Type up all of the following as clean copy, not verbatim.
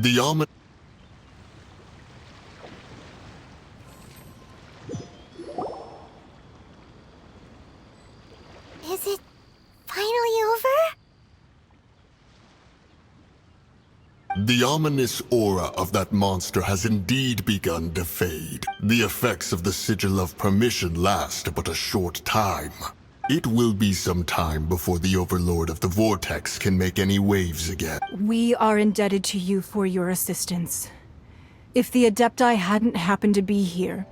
The omen... Is it finally over? The ominous aura of that monster has indeed begun to fade. The effects of the Sigil of Permission last but a short time. It will be some time before the Overlord of the Vortex can make any waves again. We are indebted to you for your assistance. If the Adepti hadn't happened to be here,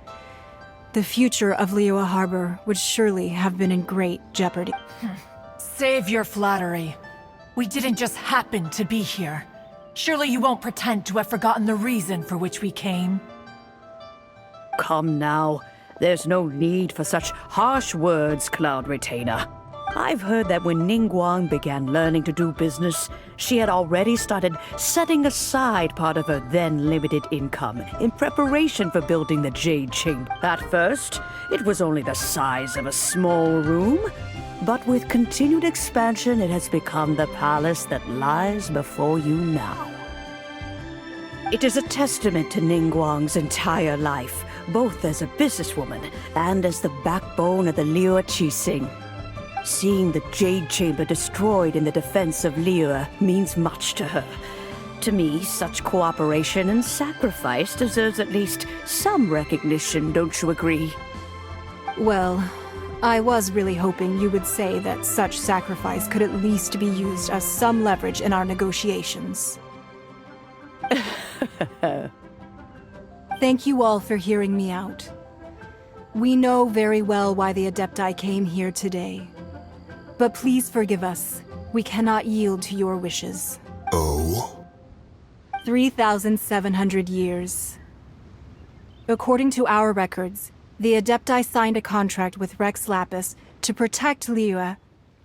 the future of Liyue Harbor would surely have been in great jeopardy. Save your flattery. We didn't just happen to be here. Surely you won't pretend to have forgotten the reason for which we came. Come now. There's no need for such harsh words, Cloud Retainer. I've heard that when Ningguang began learning to do business, she had already started setting aside part of her then limited income in preparation for building the Jade Chamber. At first, it was only the size of a small room, but with continued expansion, it has become the palace that lies before you now. It is a testament to Ningguang's entire life, both as a businesswoman and as the backbone of the Liyue Qixing. Seeing the Jade Chamber destroyed in the defense of Liyue means much to her. To me, such cooperation and sacrifice deserves at least some recognition, don't you agree? Well, I was really hoping you would say that such sacrifice could at least be used as some leverage in our negotiations. Thank you all for hearing me out. We know very well why the Adepti came here today. But please forgive us. We cannot yield to your wishes. Oh? 3,700 years. According to our records, the Adepti signed a contract with Rex Lapis to protect Liyue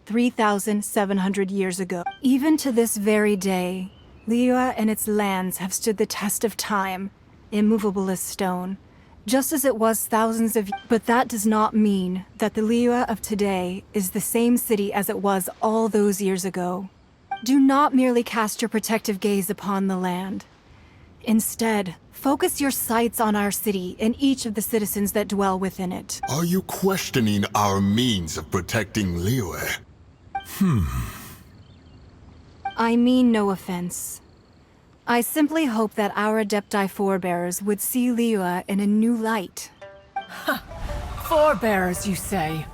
3,700 years ago. Even to this very day, Liyue and its lands have stood the test of time, immovable as stone, just as it was thousands of years. But that does not mean that the Liyue of today is the same city as it was all those years ago. Do not merely cast your protective gaze upon the land. Instead, focus your sights on our city and each of the citizens that dwell within it. Are you questioning our means of protecting Liyue? I mean no offense. I simply hope that our Adepti forebears would see Liyue in a new light. Forebears, you say?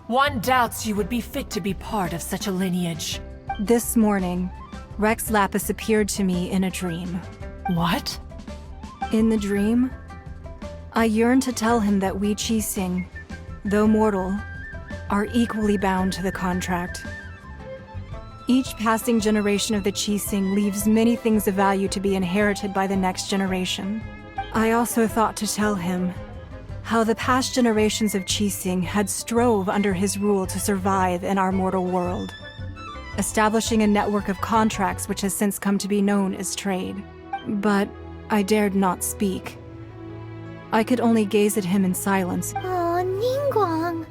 One doubts you would be fit to be part of such a lineage. This morning, Rex Lapis appeared to me in a dream. What? In the dream, I yearned to tell him that we Qixing, though mortal, are equally bound to the contract. Each passing generation of the Qixing leaves many things of value to be inherited by the next generation. I also thought to tell him how the past generations of Qixing had strove under his rule to survive in our mortal world, establishing a network of contracts which has since come to be known as trade. But I dared not speak. I could only gaze at him in silence. Oh, Ningguang.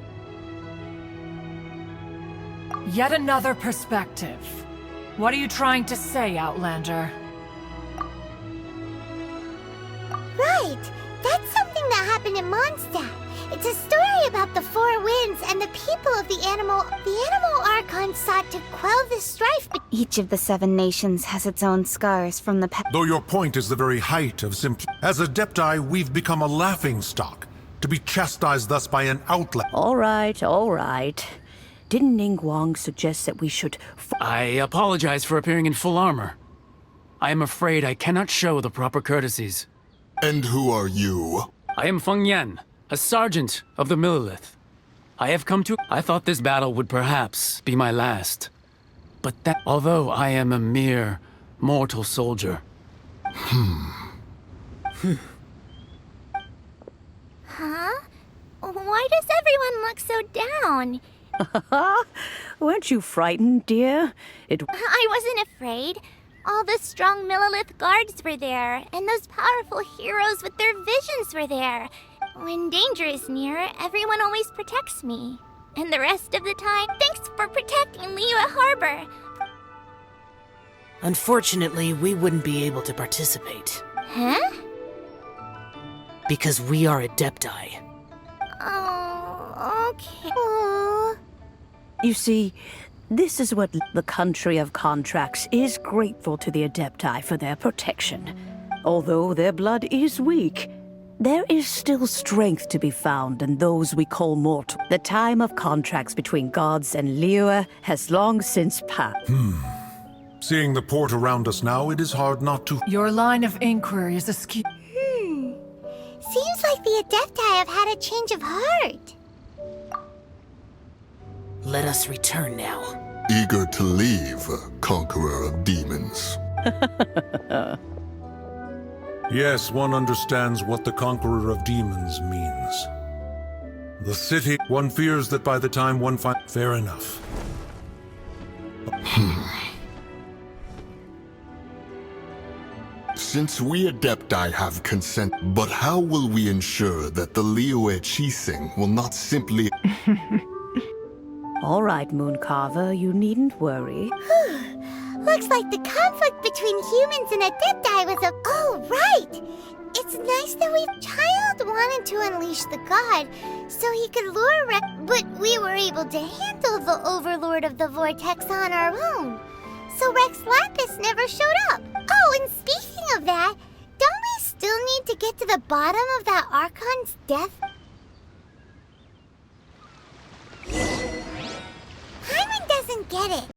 Yet another perspective. What are you trying to say, Outlander? Right! That's something that happened in Mondstadt. It's a story about the Four Winds and the people of the Animal... The Animal Archon sought to quell the strife. Each of the 7 nations has its own scars from the past. Though your point is the very height of as Adepti, we've become a laughingstock, to be chastised thus by an outlet. All right. Didn't Ningguang suggest that we should... I apologize for appearing in full armor. I am afraid I cannot show the proper courtesies. And who are you? I am Feng Yan, a sergeant of the Millilith. I have come to... I thought this battle would perhaps be my last. But that... Although I am a mere mortal soldier. Huh? Why does everyone look so down? Weren't you frightened, dear? I wasn't afraid. All the strong Millilith guards were there, and those powerful heroes with their visions were there. When danger is near, everyone always protects me. And the rest of the time, thanks for protecting Liyue Harbor. Unfortunately, we wouldn't be able to participate. Huh? Because we are Adepti. Oh, okay. Aw. You see, this is what the country of contracts is grateful to the Adepti for their protection. Although their blood is weak, there is still strength to be found in those we call mortal. The time of contracts between gods and Liyue has long since passed. Seeing the port around us now, it is hard not to. Your line of inquiry is askew. Seems like the Adepti have had a change of heart. Let us return now. Eager to leave, conqueror of demons. Yes, one understands what the Conqueror of Demons means. The city, one fears that by the time one finds... Fair enough. Since we Adepti have consent, but how will we ensure that the Liyue Chising will not simply... All right, Mooncarver, you needn't worry. Looks like the conflict between humans and Adepti was a... Oh, right! It's nice that Child wanted to unleash the god so he could lure Rex, but we were able to handle the Overlord of the Vortex on our own. So Rex Lapis never showed up. Oh, and speaking of that, don't we still need to get to the bottom of that Archon's death? Hyman doesn't get it.